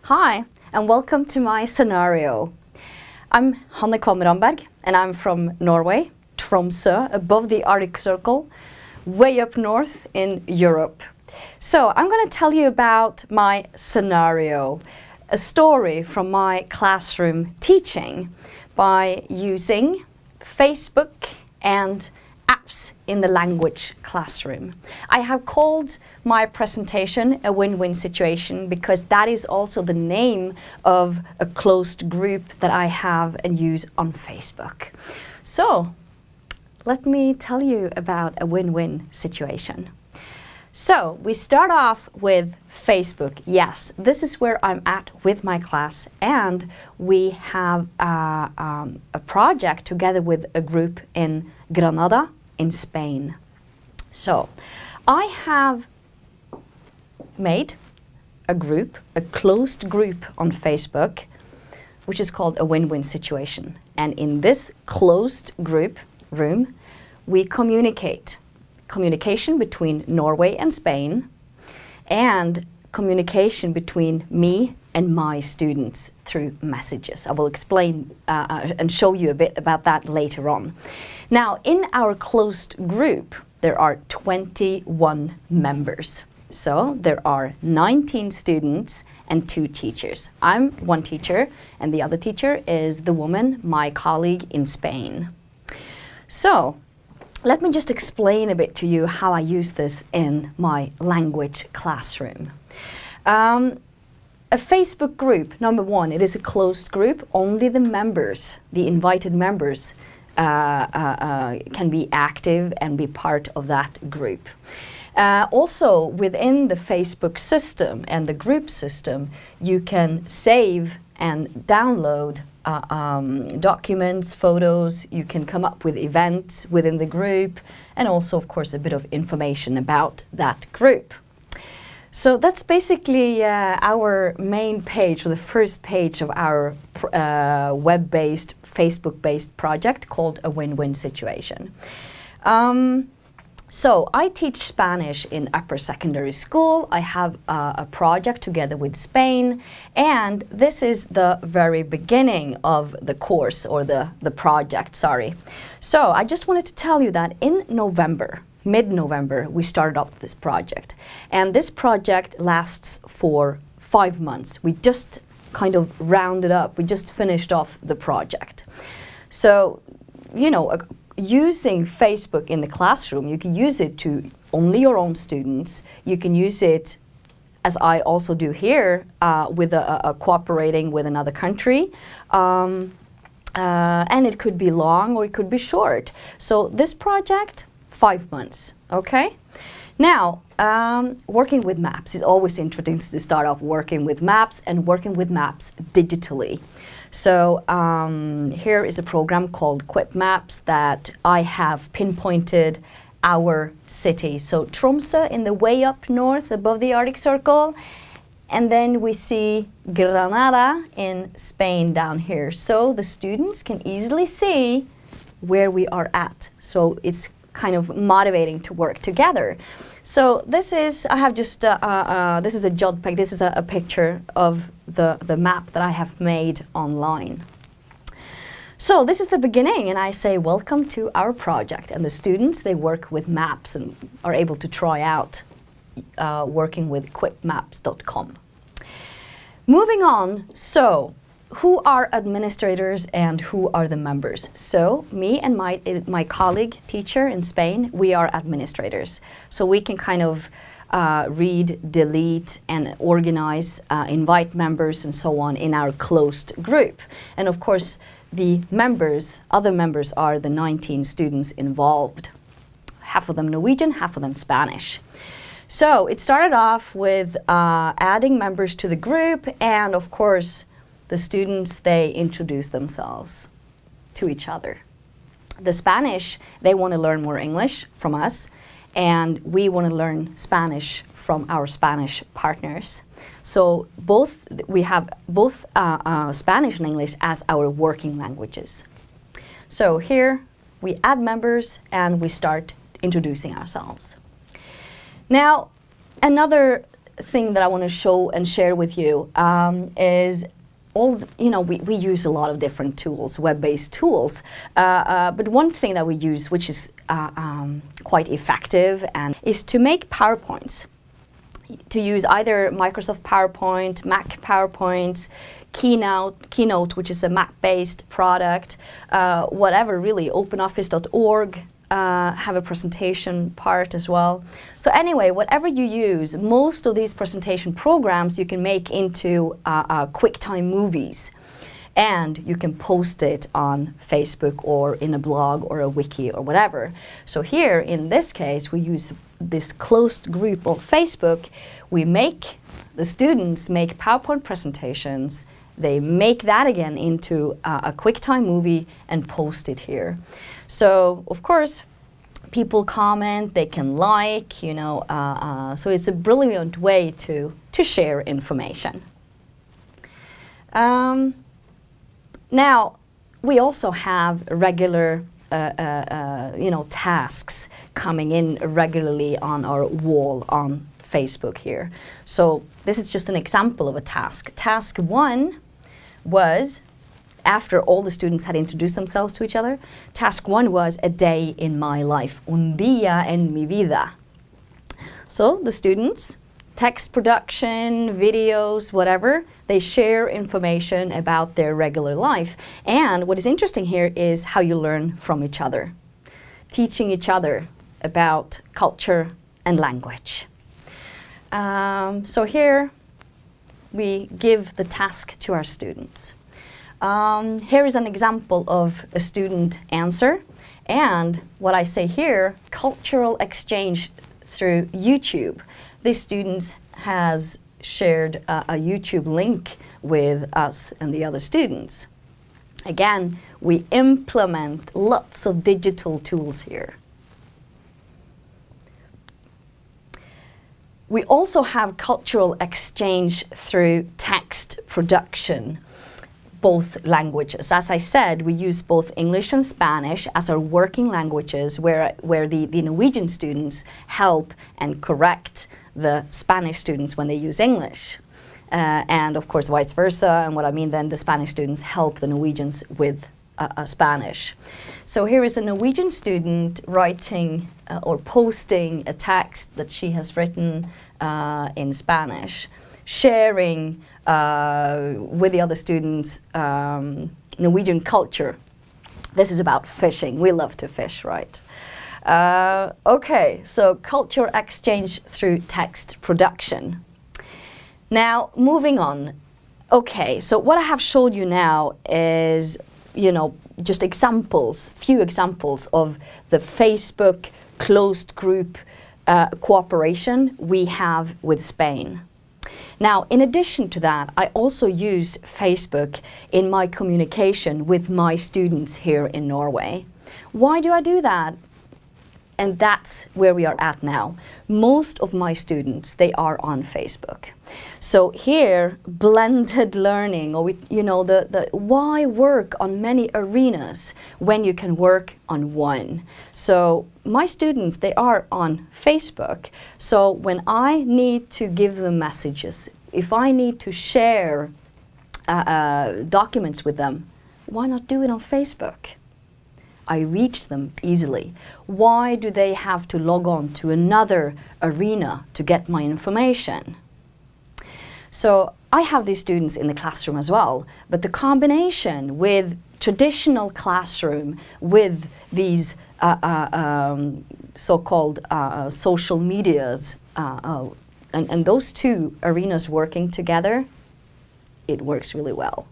Hi, and welcome to my scenario. I'm Hanne Kvamme-Ramberg, and I'm from Norway, Tromsø, above the Arctic Circle, way up north in Europe. So I'm going to tell you about my scenario, a story from my classroom teaching by using Facebook and apps in the language classroom. I have called my presentation a win-win situation because that is also the name of a closed group that I have and use on Facebook. So let me tell you about a win-win situation. So we start off with Facebook. Yes, this is where I'm at with my class, and we have a project together with a group in Granada in Spain. So I have made a group, a closed group on Facebook, which is called a win-win situation. And in this closed group room, we communicate. Communication between Norway and Spain, and communication between me and my students through messages. I will explain and show you a bit about that later on. Now, in our closed group, there are 21 members. So there are 19 students and 2 teachers. I'm one teacher, and the other teacher is the woman, my colleague in Spain. So let me just explain a bit to you how I use this in my language classroom. A Facebook group, number one, it is a closed group. Only the members, the invited members, can be active and be part of that group. Also, within the Facebook system and the group system, you can save and download documents, photos. You can come up with events within the group, and also, of course, a bit of information about that group. So that's basically our main page, or the first page of our web-based, Facebook-based project called A Win-Win Situation. So I teach Spanish in upper secondary school. I have a project together with Spain, and this is the very beginning of the course, or the project, sorry. So I just wanted to tell you that in November, mid-November, we started up this project. And this project lasts for 5 months. We just kind of rounded up, we just finished off the project. So, you know, using Facebook in the classroom, you can use it to only your own students. You can use it, as I also do here, with cooperating with another country. And it could be long or it could be short. So this project, 5 months, okay? Now, working with maps is always interesting to start off working with maps and working with maps digitally. So here is a program called Quip Maps that I have pinpointed our city. So Tromsø in the way up north above the Arctic Circle, and then we see Granada in Spain down here. So the students can easily see where we are at. So it's kind of motivating to work together. So this is, I have just, this is a JPEG, this is a picture of the map that I have made online. So this is the beginning, and I say welcome to our project. And the students, they work with maps and are able to try out working with quipmaps.com. Moving on, so who are administrators and who are the members? So me and my colleague teacher in Spain, we are administrators. So we can kind of read, delete, and organize, invite members and so on in our closed group. And of course, the members, other members are the 19 students involved. Half of them Norwegian, half of them Spanish. So it started off with adding members to the group, and of course, the students, they introduce themselves to each other. The Spanish, they want to learn more English from us, and we want to learn Spanish from our Spanish partners. So we have both Spanish and English as our working languages. So here we add members and we start introducing ourselves. Now, another thing that I want to show and share with you is we use a lot of different tools, web-based tools, but one thing that we use, which is quite effective, and is to make PowerPoints. To use either Microsoft PowerPoint, Mac PowerPoints, Keynote, which is a Mac-based product, whatever really, OpenOffice.org, have a presentation part as well. So anyway, whatever you use, most of these presentation programs you can make into QuickTime movies. And you can post it on Facebook or in a blog or a wiki or whatever. So here, in this case, we use this closed group of Facebook. The students make PowerPoint presentations. They make that again into a QuickTime movie and post it here. So, of course, people comment, they can like, so it's a brilliant way to share information. Now, we also have regular, tasks coming in regularly on our wall on Facebook here. So this is just an example of a task. Task 1 was, after all the students had introduced themselves to each other, task 1 was a day in my life, un día en mi vida. So the students, text production, videos, whatever, they share information about their regular life. And what is interesting here is how you learn from each other, teaching each other about culture and language. So here we give the task to our students. Here is an example of a student answer, and what I say here, cultural exchange through YouTube. This student has shared a YouTube link with us and the other students. Again, we implement lots of digital tools here. We also have cultural exchange through text production, both languages. As I said, we use both English and Spanish as our working languages, where the Norwegian students help and correct the Spanish students when they use English. And of course vice versa, and what I mean then, the Spanish students help the Norwegians with Spanish. So here is a Norwegian student writing or posting a text that she has written in Spanish, sharing with the other students Norwegian culture. This is about fishing. We love to fish, right? Okay, so culture exchange through text production. Now, moving on. Okay, so what I have showed you now is, just examples, few examples of the Facebook closed group cooperation we have with Spain. Now, in addition to that, I also use Facebook in my communication with my students here in Norway. Why do I do that? And that's where we are at now. Most of my students, they are on Facebook. So here, blended learning, or why work on many arenas when you can work on one? So my students, they are on Facebook. So when I need to give them messages, if I need to share documents with them, why not do it on Facebook? I reach them easily. Why do they have to log on to another arena to get my information? So I have these students in the classroom as well, but the combination with traditional classroom with these so-called social medias and those two arenas working together, it works really well.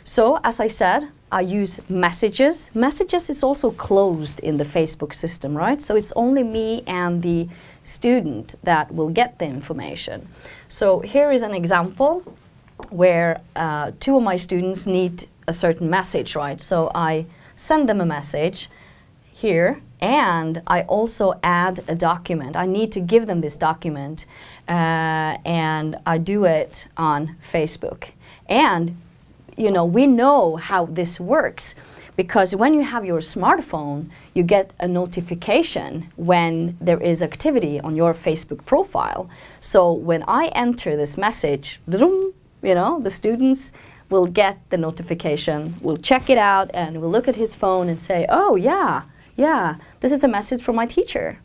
So as I said, I use messages. Messages is also closed in the Facebook system, right? So it's only me and the student that will get the information. So here is an example where two of my students need a certain message, right? So I send them a message here, and I also add a document. I need to give them this document, and I do it on Facebook. And we know how this works. because when you have your smartphone, you get a notification when there is activity on your Facebook profile. So when I enter this message, you know, the students will get the notification, will check it out, and will look at his phone and say, oh yeah, this is a message from my teacher.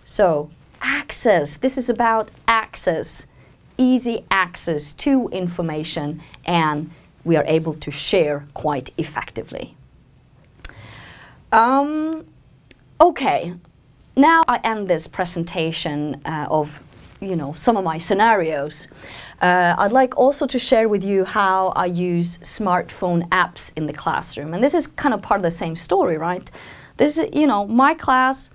So access, this is about access, easy access to information, and we are able to share quite effectively. Okay, now I end this presentation of, you know, some of my scenarios. I'd like also to share with you how I use smartphone apps in the classroom, and this is kind of part of the same story, right? This is, you know, my class,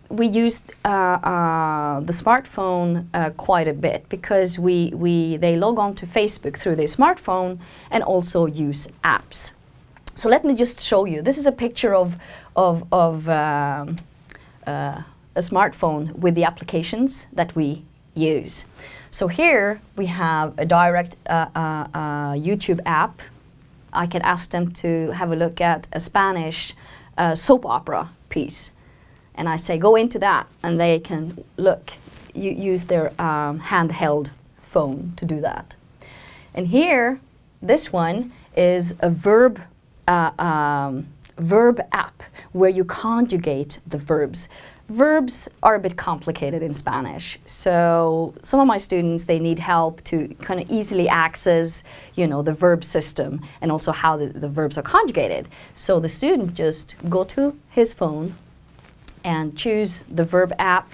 we use the smartphone quite a bit because they log on to Facebook through their smartphone and also use apps. So let me just show you. This is a picture of a smartphone with the applications that we use. So here we have a direct YouTube app. I can ask them to have a look at a Spanish soap opera piece. And I say, go into that, and they can look, use their handheld phone to do that. And here, this one is a verb app where you conjugate the verbs. Verbs are a bit complicated in Spanish, so some of my students, they need help to kind of easily access, you know, the verb system and also how the verbs are conjugated. So the student just go to his phone and choose the verb app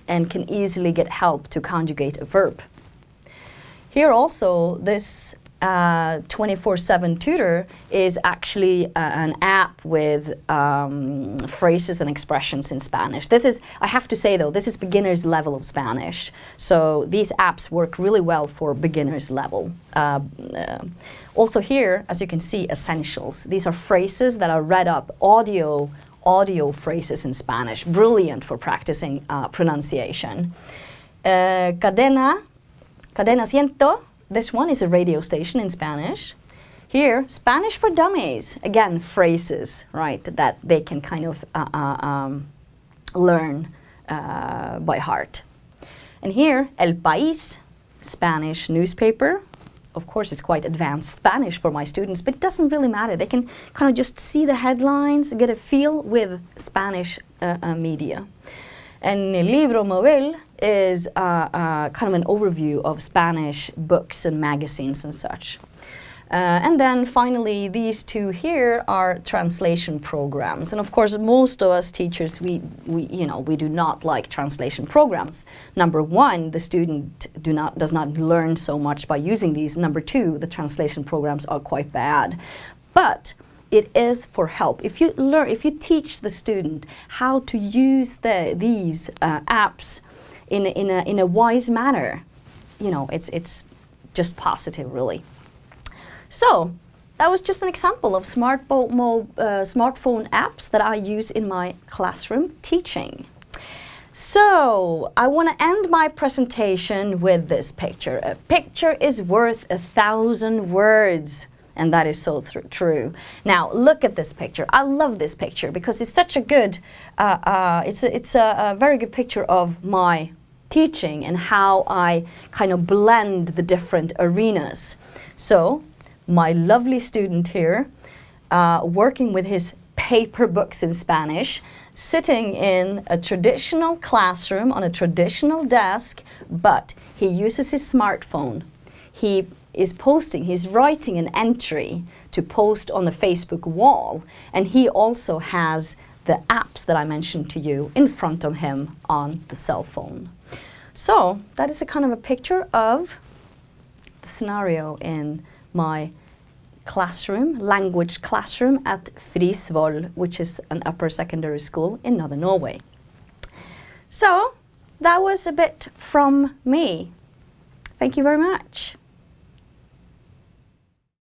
and can easily get help to conjugate a verb. Here also, this 24/7 tutor is actually an app with phrases and expressions in Spanish. This is, I have to say though, this is beginner's level of Spanish. So these apps work really well for beginner's level. Also here, as you can see, essentials. These are phrases that are read up, audio phrases in Spanish, brilliant for practicing pronunciation. Cadena 100, this one is a radio station in Spanish. Here, Spanish for Dummies, again, phrases, right, that they can kind of learn by heart. And here, El País, Spanish newspaper. Of course, it's quite advanced Spanish for my students, but it doesn't really matter. They can kind of just see the headlines, get a feel with Spanish media. And El Libro Móvil is kind of an overview of Spanish books and magazines and such. And then finally, these two here are translation programs. And of course, most of us teachers, we do not like translation programs. Number one, the student does not learn so much by using these. Number two, the translation programs are quite bad. But it is for help. If you teach the student how to use these apps in a wise manner, you know, it's just positive, really. So that was just an example of smartphone apps that I use in my classroom teaching. So I want to end my presentation with this picture. A picture is worth 1,000 words. And that is so true. Now look at this picture. I love this picture because it's such a good, it's a very good picture of my teaching and how I kind of blend the different arenas. So my lovely student here, working with his paper books in Spanish, sitting in a traditional classroom on a traditional desk, but he uses his smartphone. He's writing an entry to post on the Facebook wall, and he also has the apps that I mentioned to you in front of him on the cell phone. So that is a kind of a picture of the scenario in my classroom, language classroom at Frisvoll, which is an upper secondary school in Northern Norway. So that was a bit from me. Thank you very much.